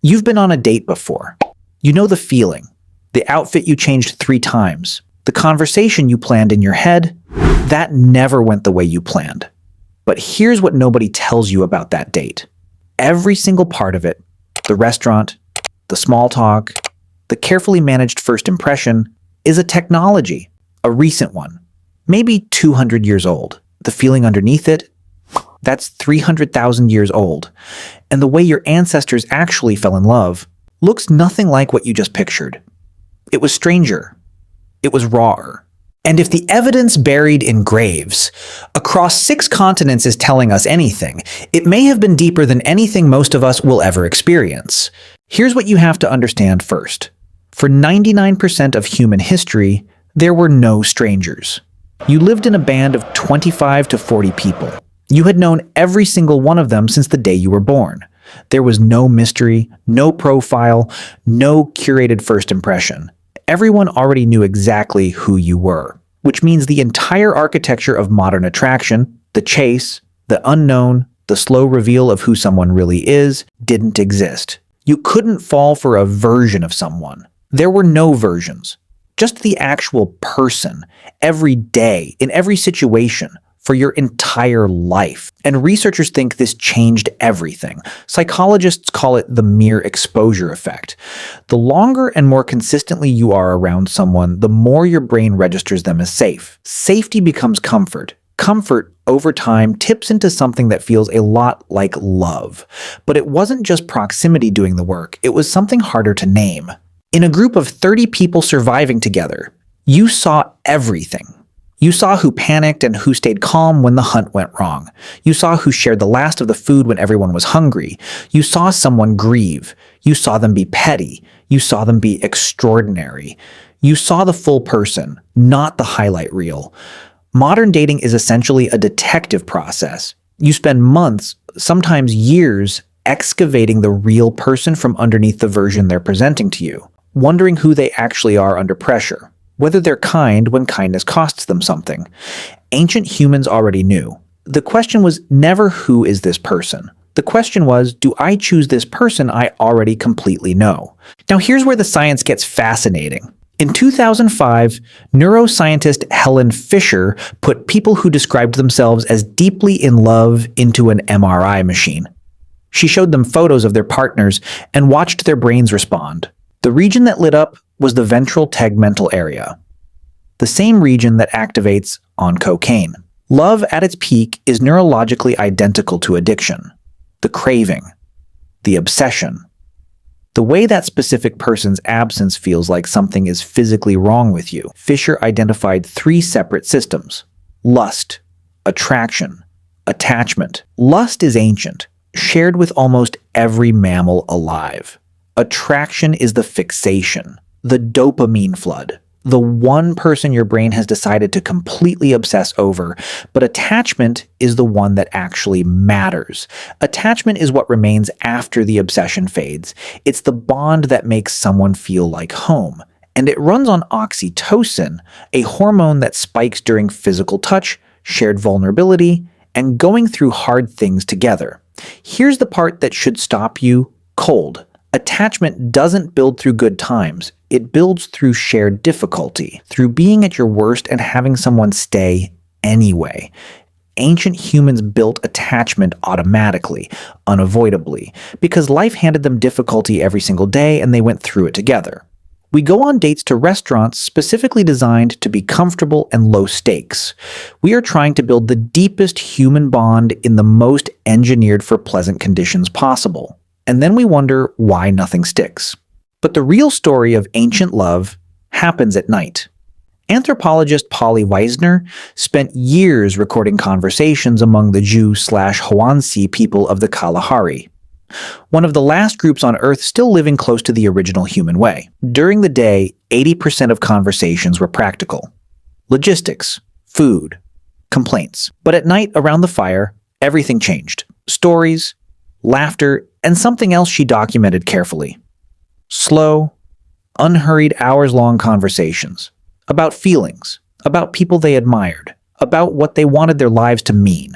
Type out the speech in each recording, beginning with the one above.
You've been on a date before. You know the feeling, the outfit you changed 3 times, the conversation you planned in your head. That never went the way you planned. But here's what nobody tells you about that date. Every single part of it, the restaurant, the small talk, the carefully managed first impression, is a technology, a recent one, maybe 200 years old. The feeling underneath it, that's 300,000 years old. And the way your ancestors actually fell in love looks nothing like what you just pictured. It was stranger. It was rawer. And if the evidence buried in graves across 6 continents is telling us anything, it may have been deeper than anything most of us will ever experience. Here's what you have to understand first. For 99% of human history, there were no strangers. You lived in a band of 25 to 40 people. You had known every single one of them since the day you were born. There was no mystery, no profile, no curated first impression. Everyone already knew exactly who you were, which means the entire architecture of modern attraction, the chase, the unknown, the slow reveal of who someone really is, didn't exist. You couldn't fall for a version of someone. There were no versions. Just the actual person, every day, in every situation, for your entire life. And researchers think this changed everything. Psychologists call it the mere exposure effect. The longer and more consistently you are around someone, the more your brain registers them as safe. Safety becomes comfort. Comfort, over time, tips into something that feels a lot like love. But it wasn't just proximity doing the work, it was something harder to name. In a group of 30 people surviving together, you saw everything. You saw who panicked and who stayed calm when the hunt went wrong. You saw who shared the last of the food when everyone was hungry. You saw someone grieve. You saw them be petty. You saw them be extraordinary. You saw the full person, not the highlight reel. Modern dating is essentially a detective process. You spend months, sometimes years, excavating the real person from underneath the version they're presenting to you, wondering who they actually are under pressure. Whether they're kind when kindness costs them something. Ancient humans already knew. The question was never who is this person. The question was, do I choose this person I already completely know? Now here's where the science gets fascinating. In 2005, neuroscientist Helen Fisher put people who described themselves as deeply in love into an MRI machine. She showed them photos of their partners and watched their brains respond. The region that lit up was the ventral tegmental area, the same region that activates on cocaine. Love at its peak is neurologically identical to addiction, the craving, the obsession. The way that specific person's absence feels like something is physically wrong with you. Fisher identified 3 separate systems: lust, attraction, attachment. Lust is ancient, shared with almost every mammal alive. Attraction is the fixation, the dopamine flood, the one person your brain has decided to completely obsess over. But attachment is the one that actually matters. Attachment is what remains after the obsession fades. It's the bond that makes someone feel like home. And it runs on oxytocin, a hormone that spikes during physical touch, shared vulnerability, and going through hard things together. Here's the part that should stop you cold. Attachment doesn't build through good times. It builds through shared difficulty, through being at your worst and having someone stay anyway. Ancient humans built attachment automatically, unavoidably, because life handed them difficulty every single day and they went through it together. We go on dates to restaurants specifically designed to be comfortable and low stakes. We are trying to build the deepest human bond in the most engineered for pleasant conditions possible. And then we wonder why nothing sticks. But the real story of ancient love happens at night. Anthropologist Polly Weisner spent years recording conversations among the Jew/Hwansi people of the Kalahari, one of the last groups on Earth still living close to the original human way. During the day, 80% of conversations were practical. Logistics, food, complaints. But at night, around the fire, everything changed. Stories, laughter, and something else she documented carefully. Slow, unhurried hours-long conversations about feelings, about people they admired, about what they wanted their lives to mean.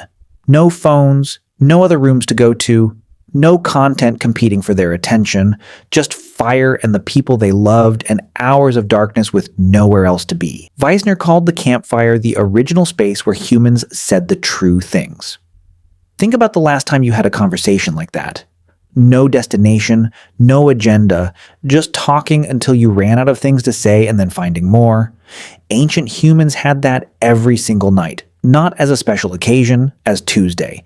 No phones, no other rooms to go to, No content competing for their attention, just fire and the people they loved and hours of darkness with nowhere else to be. Weisner called the campfire the original space where humans said the true things. Think about the last time you had a conversation like that. No destination, no agenda, just talking until you ran out of things to say and then finding more. Ancient humans had that every single night, not as a special occasion, as Tuesday.